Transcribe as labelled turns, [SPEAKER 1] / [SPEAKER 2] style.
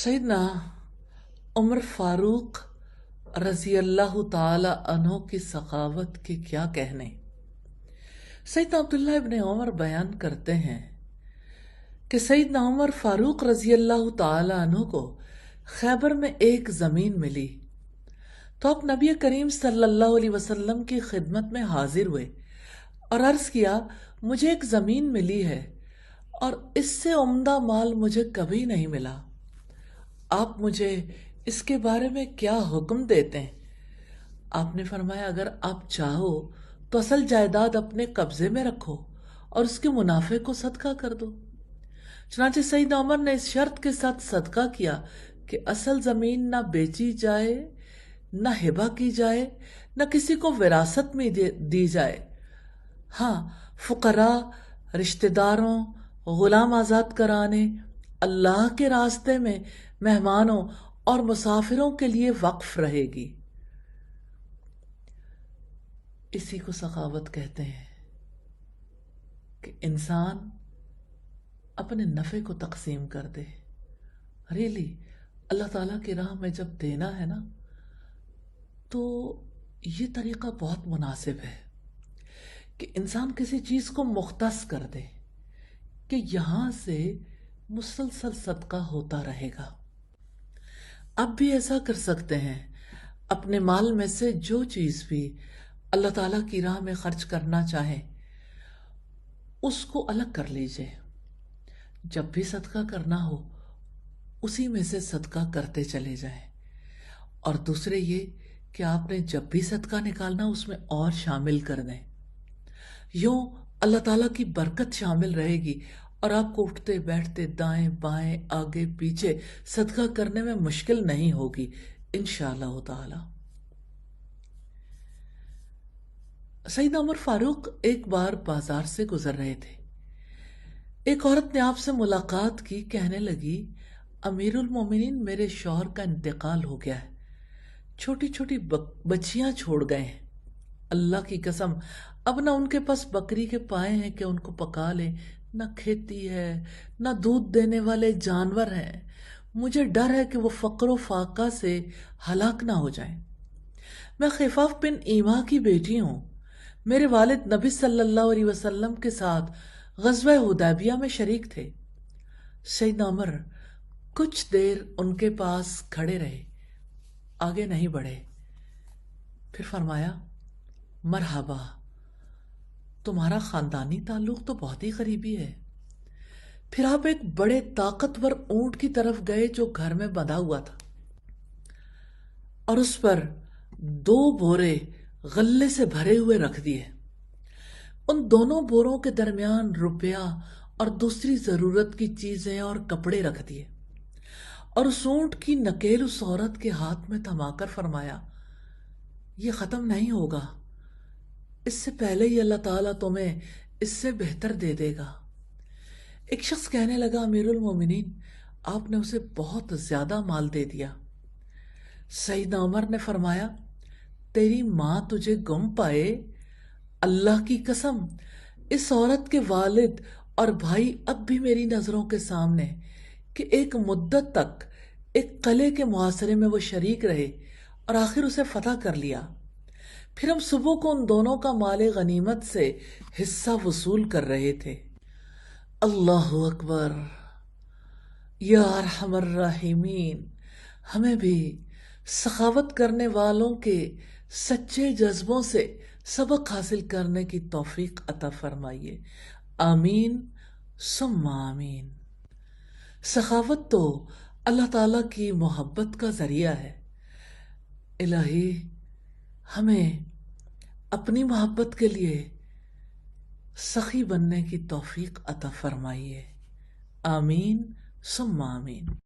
[SPEAKER 1] سیدنا عمر فاروق رضی اللہ تعالی عنہ کی سخاوت کے کیا کہنے۔ سیدنا عبداللہ ابن عمر بیان کرتے ہیں کہ سیدنا عمر فاروق رضی اللہ تعالی عنہ کو خیبر میں ایک زمین ملی تو آپ نبی کریم صلی اللہ علیہ وسلم کی خدمت میں حاضر ہوئے اور عرض کیا، مجھے ایک زمین ملی ہے اور اس سے عمدہ مال مجھے کبھی نہیں ملا، آپ مجھے اس کے بارے میں کیا حکم دیتے ہیں؟ آپ نے فرمایا، اگر آپ چاہو تو اصل جائیداد اپنے قبضے میں رکھو اور اس کے منافع کو صدقہ کر دو۔ چنانچہ سیدنا عمر نے اس شرط کے ساتھ صدقہ کیا کہ اصل زمین نہ بیچی جائے، نہ ہبہ کی جائے، نہ کسی کو وراثت میں دی جائے۔ ہاں، فقراء، رشتہ داروں، غلام آزاد کرانے، اللہ کے راستے میں مہمانوں اور مسافروں کے لیے وقف رہے گی۔ اسی کو سخاوت کہتے ہیں کہ انسان اپنے نفع کو تقسیم کر دے۔ ریلی اللہ تعالیٰ کی راہ میں جب دینا ہے نا، تو یہ طریقہ بہت مناسب ہے کہ انسان کسی چیز کو مختص کر دے کہ یہاں سے مسلسل صدقہ ہوتا رہے گا۔ اب بھی ایسا کر سکتے ہیں، اپنے مال میں سے جو چیز بھی اللہ تعالیٰ کی راہ میں خرچ کرنا چاہیں اس کو الگ کر لیجئے۔ جب بھی صدقہ کرنا ہو اسی میں سے صدقہ کرتے چلے جائیں۔ اور دوسرے یہ کہ آپ نے جب بھی صدقہ نکالنا اس میں اور شامل کر دیں، یوں اللہ تعالیٰ کی برکت شامل رہے گی اور آپ کو اٹھتے بیٹھتے دائیں بائیں آگے پیچھے صدقہ کرنے میں مشکل نہیں ہوگی انشاءاللہ تعالی۔ سیدنا عمر فاروق ایک بار بازار سے گزر رہے تھے، ایک عورت نے آپ سے ملاقات کی، کہنے لگی، امیر المومنین، میرے شوہر کا انتقال ہو گیا ہے، چھوٹی چھوٹی بچیاں چھوڑ گئے ہیں، اللہ کی قسم اب نہ ان کے پاس بکری کے پائے ہیں کہ ان کو پکا لیں، نہ کھیتی ہے، نہ دودھ دینے والے جانور ہیں، مجھے ڈر ہے کہ وہ فقر و فاقہ سے ہلاک نہ ہو جائیں۔ میں خفاف بن ایما کی بیٹی ہوں، میرے والد نبی صلی اللہ علیہ وسلم کے ساتھ غزوہ حدیبیہ میں شریک تھے۔ سیدنا عمر کچھ دیر ان کے پاس کھڑے رہے، آگے نہیں بڑھے، پھر فرمایا، مرحبا، تمہارا خاندانی تعلق تو بہت ہی قریبی ہے۔ پھر آپ ایک بڑے طاقتور اونٹ کی طرف گئے جو گھر میں بندھا ہوا تھا اور اس پر 2 بورے غلے سے بھرے ہوئے رکھ دیے۔ ان دونوں بوروں کے درمیان روپیہ اور دوسری ضرورت کی چیزیں اور کپڑے رکھ دیے، اور اس اونٹ کی نکیل اس عورت کے ہاتھ میں تھما کر فرمایا، یہ ختم نہیں ہوگا، اس سے پہلے ہی اللہ تعالیٰ تمہیں اس سے بہتر دے دے گا۔ ایک شخص کہنے لگا، امیر المومنین، آپ نے اسے بہت زیادہ مال دے دیا۔ سیدنا عمر نے فرمایا، تیری ماں تجھے گم پائے، اللہ کی قسم اس عورت کے والد اور بھائی اب بھی میری نظروں کے سامنے کہ ایک مدت تک ایک قلعے کے محاصرے میں وہ شریک رہے اور آخر اسے فتح کر لیا۔ پھر ہم صبح کو ان دونوں کا مال غنیمت سے حصہ وصول کر رہے تھے۔ اللہ اکبر، یا ارحم الراحمین، ہمیں بھی سخاوت کرنے والوں کے سچے جذبوں سے سبق حاصل کرنے کی توفیق عطا فرمائیے، آمین ثم آمین۔ سخاوت تو اللہ تعالیٰ کی محبت کا ذریعہ ہے۔ الہی ہمیں اپنی محبت کے لیے سخی بننے کی توفیق عطا فرمائیے، آمین ثم آمین۔